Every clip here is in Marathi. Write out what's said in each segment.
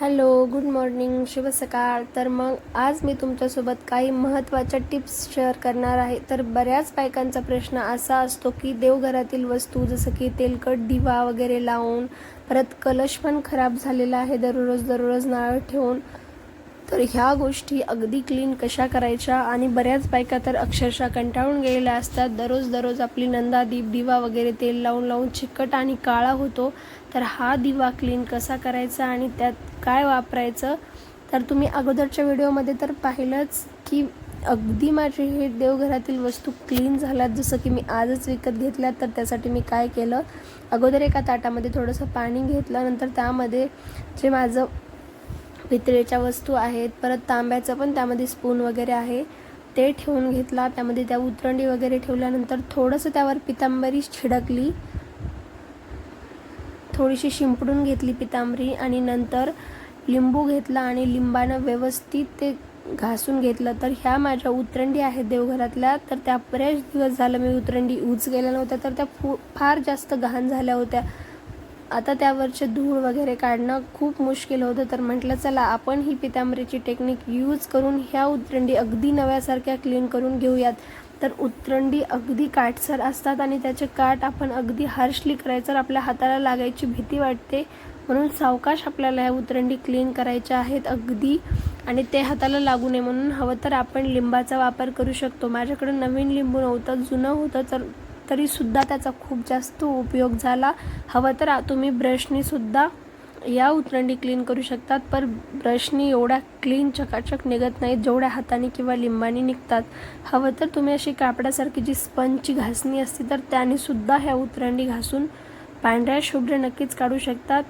हॅलो, गुड मॉर्निंग, शुभ सकाळ. तर मग आज मी तुमच्यासोबत काही महत्त्वाच्या टिप्स शेअर करणार आहे. तर बऱ्याच बायकांचा प्रश्न असा असतो की देवघरातील वस्तू जसं की तेलकट दिवा वगैरे लावून, परत कलश पण खराब झालेला आहे दररोज नारळ ठेवून. तर ह्या गोष्टी अगदी क्लीन कशा करायच्या, आणि बऱ्याच बायका तर अक्षरशः कंटाळून गेलेल्या असतात. दररोज आपली नंदा दिवा वगैरे तेल लावून चिकट आणि काळा होतो. तर हा दिवा क्लीन कसा करायचा आणि त्यात काय वापरायचं, तर तुम्ही अगोदरच्या व्हिडिओमध्ये तर पाहिलंच की अगदी माझे हे देवघरातील वस्तू क्लीन झाल्यात, जसं की मी आजच विकत घेतल्यात. तर त्यासाठी मी काय केलं, अगोदर एका ताटामध्ये थोडंसं पाणी घेतलं, नंतर त्यामध्ये जे माझं पितळेच्या वस्तू आहेत, परत तांब्याचं पण त्यामध्ये स्पून वगैरे आहे ते ठेवून घेतला. त्यामध्ये त्या उतरंडी वगैरे ठेवल्यानंतर थोडंसं त्यावर पितांबरी छिडकली, थोडीशी शिंपडून घेतली पितांबरी, आणि नंतर लिंबू घेतला आणि लिंबानं व्यवस्थित ते घासून घेतलं. तर ह्या माझ्या उतरंडी आहेत देवघरातल्या. तर त्या बरेच दिवस झालं मी उतरंडी यूज केल्या नव्हत्या, तर त्या फार जास्त घाण झाल्या होत्या. आता त्यावरचे धूळ वगैरे काढणं खूप मुश्किल होतं. तर म्हटलं चला आपण ही पितांबरीची टेक्निक यूज करून ह्या उतरंडी अगदी नव्यासारख्या क्लीन करून घेऊयात. तर उतरंडी अगदी काटसर असतात आणि त्याचे काट आपण अगदी हार्शली करायचं, आपल्या हाताला लागायची भीती वाटते. म्हणून सावकाश आपल्याला ह्या उतरंडी क्लीन करायच्या आहेत अगदी, आणि ते हाताला लागू नये म्हणून हवं तर आपण लिंबाचा वापर करू शकतो. माझ्याकडे नवीन लिंबू नव्हतं, जुनं होतं, तरीसुद्धा त्याचा खूप जास्त उपयोग झाला. हवं तर तुम्ही ब्रशनी सुद्धा या उतरंडी क्लीन करू शकतात, पण ब्रशनी एवढ्या क्लीन चकाचक निघत नाहीत जेवढ्या हाताने किंवा लिंबाने निघतात. हवं तर तुम्ही अशी कापडासारखी जी स्पंजची घासणी असते, तर त्याने सुद्धा ह्या उतरंडी घासून पांढऱ्या शुभ्र नक्कीच काढू शकतात.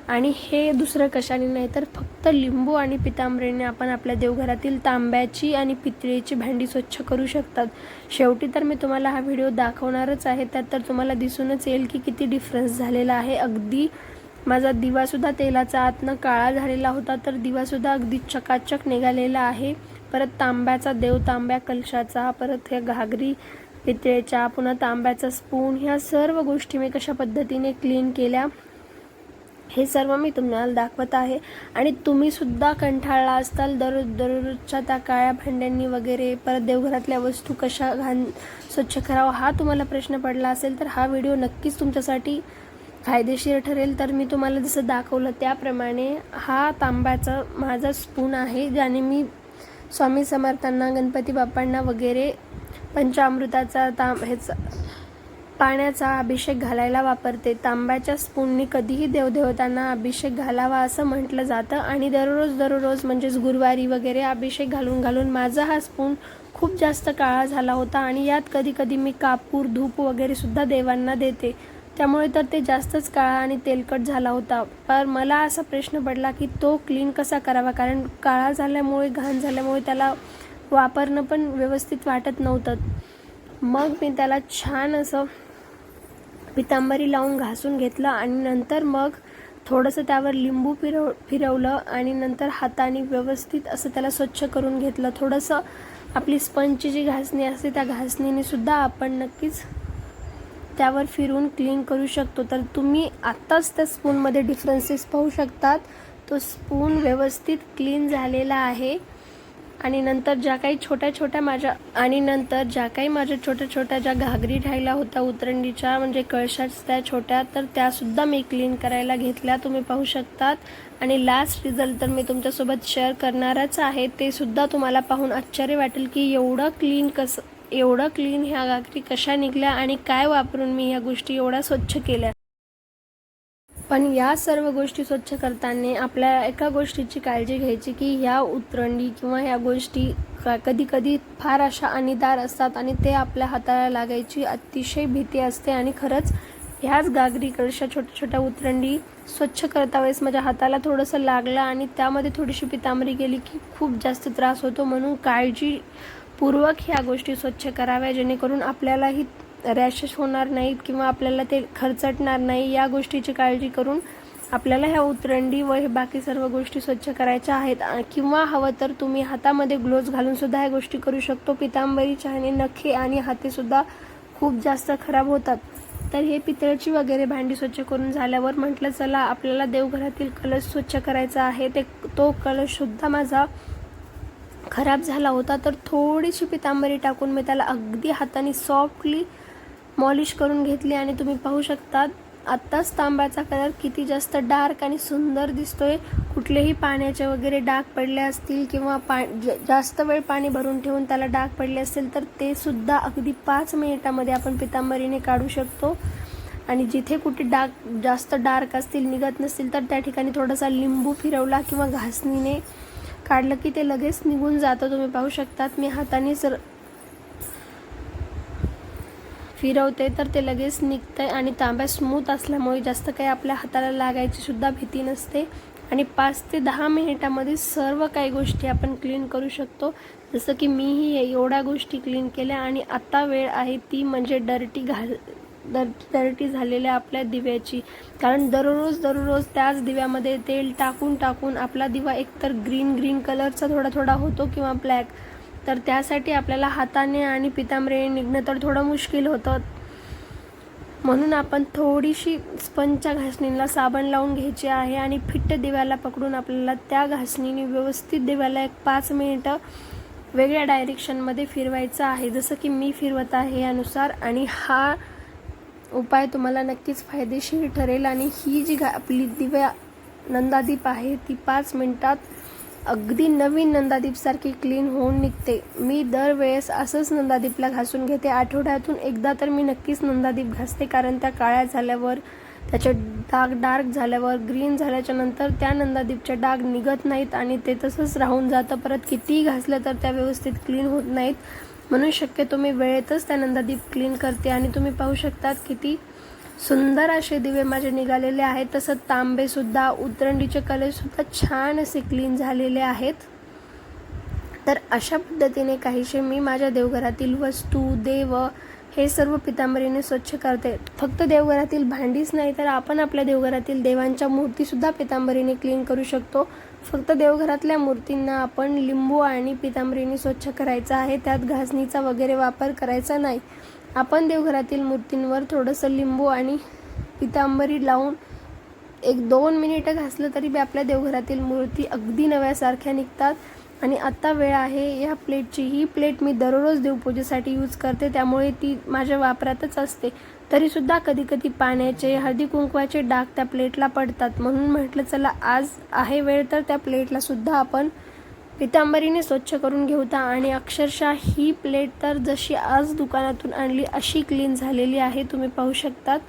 आणि हे दुसरं कशाने नाही, तर फक्त लिंबू आणि पितांबरीने आपण आपल्या देवघरातील तांब्याची आणि पितळेची भांडी स्वच्छ करू शकतात. शेवटी तर मी तुम्हाला हा व्हिडिओ दाखवणारच आहे, त्यात तर तुम्हाला दिसूनच येईल की किती डिफरन्स झालेला आहे. अगदी माझा दिवासुद्धा तेलाचा आतनं काळा झालेला होता, तर दिवासुद्धा अगदी चकाचक निघालेला आहे. परत तांब्याचा तांब्या कलशाचा, परत ह्या घागरी पितळेच्या, पुन्हा तांब्याचा स्पून, ह्या सर्व गोष्टी मी कशा पद्धतीने क्लीन केल्या हे सर्व मी तुम्हाला दाखवत आहे. आणि तुम्ही सुद्धा कंटाळला असताल दररोजच्या त्या काळ्या भांड्यांनी वगैरे, परत देवघरातल्या वस्तू कशा स्वच्छ करावं हा तुम्हाला प्रश्न पडला असेल, तर हा व्हिडिओ नक्कीच तुमच्यासाठी फायदेशीर ठरेल. तर मी तुम्हाला जसं दाखवलं त्याप्रमाणे हा तांब्याचा माझा स्पून आहे, ज्याने मी स्वामी समर्थांना, गणपती बाप्पांना वगैरे पंचामृताचा ह्याचा पाण्याचा अभिषेक घालायला वापरते. तांब्याच्या स्पूननी कधीही देवदेवतांना अभिषेक घालावा असं म्हटलं जातं, आणि दररोज म्हणजेच गुरुवारी वगैरे अभिषेक घालून माझा हा स्पून खूप जास्त काळा झाला होता. आणि यात कधी मी कापूर, धूप वगैरे सुद्धा देवांना देते, त्यामुळे तर ते जास्तच काळा आणि तेलकट झाला होता. पण मला असा प्रश्न पडला की तो क्लीन कसा करावा, कारण काळा झाल्यामुळे, घाण झाल्यामुळे त्याला वापरणं पण व्यवस्थित वाटत नव्हतं. मग मी त्याला छान असं पितांबरी लावून घासून घेतलं, आणि नंतर मग थोडंसं त्यावर लिंबू फिरवलं, आणि नंतर हाताने व्यवस्थित असं त्याला स्वच्छ करून घेतलं. थोडंसं आपली स्पंजची जी घासणी असते त्या घासणीने सुद्धा आपण नक्कीच त्यावर फिरून क्लीन करू शकतो. तर तुम्ही आत्ताच त्या स्पूनमध्ये डिफरन्सेस पाहू शकतात. तो स्पून व्यवस्थित क्लीन झालेला आहे. आणि नंतर ज्या काही छोट्या माझ्या छोट्या ज्या घागरी राहिल्या होत्या उतरंडीच्या, म्हणजे कळशाच्या छोट्या, तर त्यासुद्धा मी क्लीन करायला घेतल्या, तुम्ही पाहू शकतात. आणि लास्ट रिझल्ट तर मी तुमच्यासोबत शेअर करणारच आहे. ते सुद्धा तुम्हाला पाहून आश्चर्य वाटेल की एवढं क्लीन ह्या घागरी कशा निघल्या आणि काय वापरून मी ह्या गोष्टी एवढ्या स्वच्छ केल्या. पण या सर्व गोष्टी स्वच्छ करताना आपल्या एका गोष्टीची काळजी घ्यायची की ह्या उतरंडी किंवा ह्या गोष्टी कधी फार अशा अनिदार असतात, आणि ते आपल्या हाताला लागायची अतिशय भीती असते. आणि खरंच ह्याच घागरी, कळशा, छोट्या उतरंडी स्वच्छ करता वेळेस माझ्या हाताला थोडंसं लागलं, आणि त्यामध्ये थोडीशी पितांबरी गेली की खूप जास्त त्रास होतो. म्हणून काळजीपूर्वक ह्या गोष्टी स्वच्छ कराव्या, जेणेकरून आपल्यालाही रॅशेस होणार नाहीत किंवा आपल्याला ते खरचटणार नाही. या गोष्टीची काळजी करून आपल्याला ह्या उतरंडी व हे बाकी सर्व गोष्टी स्वच्छ करायच्या आहेत. किंवा हवं तर तुम्ही हातामध्ये ग्लोव्ज घालून सुद्धा ह्या गोष्टी करू शकतो. पितांबरीच्या ह्याने नखे आणि हातेसुद्धा खूप जास्त खराब होतात. तर हे पितळची वगैरे भांडी स्वच्छ करून झाल्यावर म्हटलं चला आपल्याला देवघरातील कलश स्वच्छ करायचा आहे. तो कलशसुद्धा माझा खराब झाला होता. तर थोडीशी पितांबरी टाकून मी त्याला अगदी हाताने सॉफ्टली मॉलिश करून घेतली आणि तुम्ही पाहू शकतात आत्ताच तांब्याचा कलर किती जास्त डार्क आणि सुंदर दिसतोय. कुठलेही पाण्याचे वगैरे डाग पडले असतील किंवा जास्त वेळ पाणी भरून ठेवून त्याला डाग पडले असतील तर ते सुद्धा अगदी 5 मिनिटामध्ये आपण पितांबरीने काढू शकतो. आणि जिथे कुठे डाग जास्त डार्क असतील निघत नसतील तर त्या ठिकाणी थोडासा लिंबू फिरवला किंवा घासणीने काढलं की ते लगेच निघून जातं. तुम्ही पाहू शकतात मी हाताने फिरवते तर ते लगेच निघतंय आणि तांब्या स्मूथ असल्यामुळे जास्त काही आपल्या हाताला लागायची सुद्धा भीती नसते. आणि 5 ते 10 मिनिटामध्ये सर्व काही गोष्टी आपण क्लीन करू शकतो. जसं की मीही एवढ्या गोष्टी क्लीन केल्या. आणि आता वेळ आहे ती म्हणजे डर्टी झालेल्या आपल्या दिव्याची. कारण दररोज त्याच दिव्यामध्ये तेल टाकून आपला दिवा एकतर ग्रीन कलरचा थोडा होतो किंवा ब्लॅक. तर त्यासाठी आपल्याला हाताने आणि पितांबरीने निघणं तर थोडं मुश्किल होतं. म्हणून आपण थोडीशी स्पंजच्या घासणीला साबण लावून घ्यायचे आहे आणि फिट्ट दिव्याला पकडून आपल्याला त्या घासणीने व्यवस्थित दिव्याला 5 मिनिटं वेगळ्या डायरेक्शनमध्ये फिरवायचं आहे. जसं की मी फिरवत आहे यानुसार. आणि हा उपाय तुम्हाला नक्कीच फायदेशीर ठरेल. आणि ही जी आपली दिव्या नंदादीप आहे ती 5 मिनिटात अगदी नवीन नंदादीपसारखी क्लीन होऊन निघते. मी दरवेळेस असंच नंदादीपला घासून घेते. आठवड्यातून एकदा तर मी नक्कीच नंदादीप घासते. कारण त्या काळ्या झाल्यावर त्याचे डाग डार्क झाल्यावर ग्रीन झाल्याच्या नंतर त्या नंदादीपचे डाग निघत नाहीत आणि ते तसंच राहून जातं. परत कितीही घासलं तर त्या व्यवस्थित क्लीन होत नाहीत. म्हणून शक्यतो मी वेळेतच त्या नंदादीप क्लीन करते. आणि तुम्ही पाहू शकतात किती सुंदर असे दिवे माझे निघालेले आहेत. तसं तांबेसुद्धा उतरंडीचे कलशसुद्धा छान असे क्लीन झालेले आहेत. तर अशा पद्धतीने काहीसे मी माझ्या देवघरातील वस्तू देव हे सर्व पितांबरीने स्वच्छ करते. फक्त देवघरातील भांडीच नाही तर आपण आपल्या देवघरातील देवांच्या मूर्तीसुद्धा पितांबरीने क्लीन करू शकतो. फक्त देवघरातल्या मूर्तींना आपण लिंबू आणि पितांबरीने स्वच्छ करायचं आहे. त्यात घासणीचा वगैरे वापर करायचा नाही. आपण देवघरातील मूर्तींवर थोडंसं लिंबू आणि पितांबरी लावून 1-2 मिनिटं घासलं तरी बी आपल्या देवघरातील मूर्ती अगदी नव्यासारख्या निघतात. आणि आत्ता वेळ आहे या प्लेटची. ही प्लेट मी दररोज देवपूजेसाठी यूज करते त्यामुळे ती माझ्या वापरातच असते. तरीसुद्धा कधी पाण्याचे हळदी कुंकवाचे डाग त्या प्लेटला पडतात. म्हणून म्हटलं चला आज आहे वेळ तर त्या प्लेटला सुद्धा आपण पितांबरीने स्वच्छ करून घेऊता. आणि अक्षरशः ही प्लेट तर जशी आज दुकानातून आणली अशी क्लीन झालेली आहे. तुम्ही पाहू शकतात.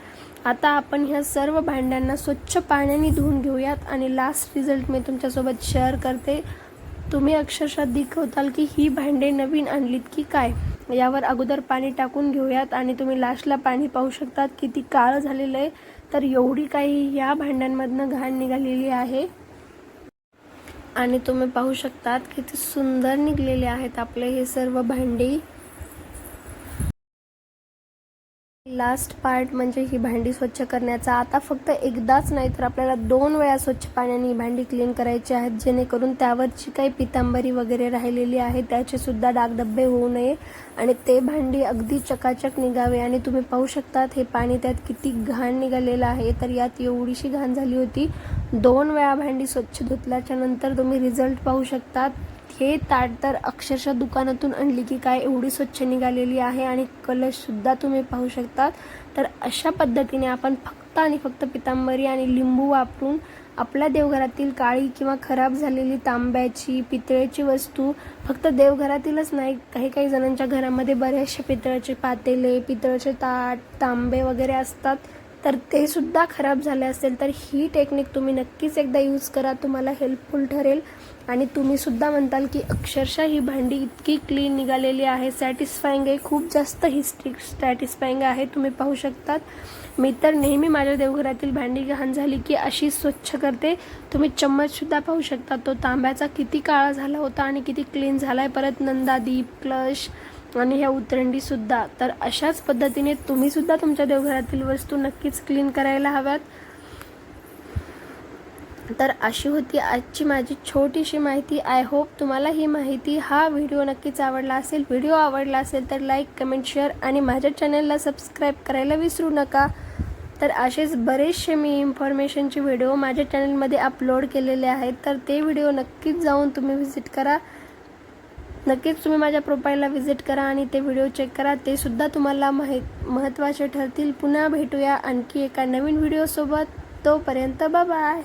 आता आपण ह्या सर्व भांड्यांना स्वच्छ पाण्याने धुवून घेऊयात आणि लास्ट रिझल्ट मी तुमच्यासोबत शेअर करते. तुम्ही अक्षरशः दिखवताल की ही भांडे नवीन आणलीत की काय. यावर अगोदर पाणी टाकून घेऊयात आणि तुम्ही लास्टला पाणी पाहू शकतात किती काळं झालेलं आहे. तर एवढी काही या भांड्यांमधनं घाण निघालेली आहे. आणि तुम्ही पाहू शकतात किती सुंदर निघलेले आहेत आपले हे सर्व भांडी. लास्ट पार्ट म्हणजे ही भांडी स्वच्छ करण्याचा. आता फक्त एकदाच नाही तर आपल्याला 2 वेळा स्वच्छ पाण्याने ही भांडी क्लीन करायची आहेत जेणेकरून त्यावरची काही पितांबरी वगैरे राहिलेली आहे त्याचे सुद्धा डागडब्बे होऊ नये आणि ते भांडी अगदी चकाचक निघावे. आणि तुम्ही पाहू शकतात हे पाणी त्यात किती घाण निघालेलं आहे. तर यात एवढीशी घाण झाली होती. 2 वेळा भांडी स्वच्छ धुतल्याच्या नंतर तुम्ही रिझल्ट पाहू शकतात. हे ताट तर अक्षरशः दुकानातून आणली की काय एवढी स्वच्छ निघालेली आहे. आणि कलशसुद्धा तुम्ही पाहू शकतात. तर अशा पद्धतीने आपण फक्त आणि फक्त पितांबरी आणि लिंबू वापरून आपल्या देवघरातील काळी किंवा खराब झालेली तांब्याची पितळेची वस्तू, फक्त देवघरातीलच नाही काही जणांच्या घरामध्ये बरेचसे पितळेचे पातेले पितळेचे ताट तांबे वगैरे असतात तर ते सुद्धा खराब झाले असेल तर ही टेक्निक तुम्ही नक्कीच एकदा यूज करा. तुम्हाला हेल्पफुल ठरेल. आणि तुम्ही सुद्धा म्हणताल की अक्षरशः ही भांडी इतकी क्लीन निघालेली आहे. सॅटिस्फाईंग आहे. खूप जास्त ही सॅटिस्फाईंग आहे. तुम्ही पाहू शकतात. मी तर नेहमी माझ्या देवघरातील भांडी घाण झाली की अशी स्वच्छ करते. तुम्ही चम्मचसुद्धा पाहू शकता तो तांब्याचा किती काळा झाला होता आणि किती क्लीन झाला आहे. परत नंदादीप क्लश आणि ह्या उतरंडीसुद्धा. तर अशाच पद्धतीने तुम्हीसुद्धा तुमच्या देवघरातील वस्तू नक्कीच क्लीन करायला हव्यात. तर अशी होती आजची माझी छोटीशी माहिती. आय होप तुम्हाला ही माहिती, हा व्हिडिओ नक्कीच आवडला असेल. व्हिडिओ आवडला असेल तर लाईक, कमेंट, शेअर आणि माझ्या चॅनलला सबस्क्राईब करायला विसरू नका. तर असेच बरेचसे मी इन्फॉर्मेशनचे व्हिडिओ माझ्या चॅनलमध्ये अपलोड केलेले आहेत, तर ते व्हिडिओ नक्कीच जाऊन तुम्ही व्हिजिट करा. नक्कीच तुम्ही माझ्या प्रोफाईलला व्हिजिट करा आणि ते व्हिडिओ चेक करा, ते सुद्धा तुम्हाला महत्त्वाचे ठरतील. पुन्हा भेटूया आणखी एका नवीन व्हिडिओसोबत. तोपर्यंत बाय बाय.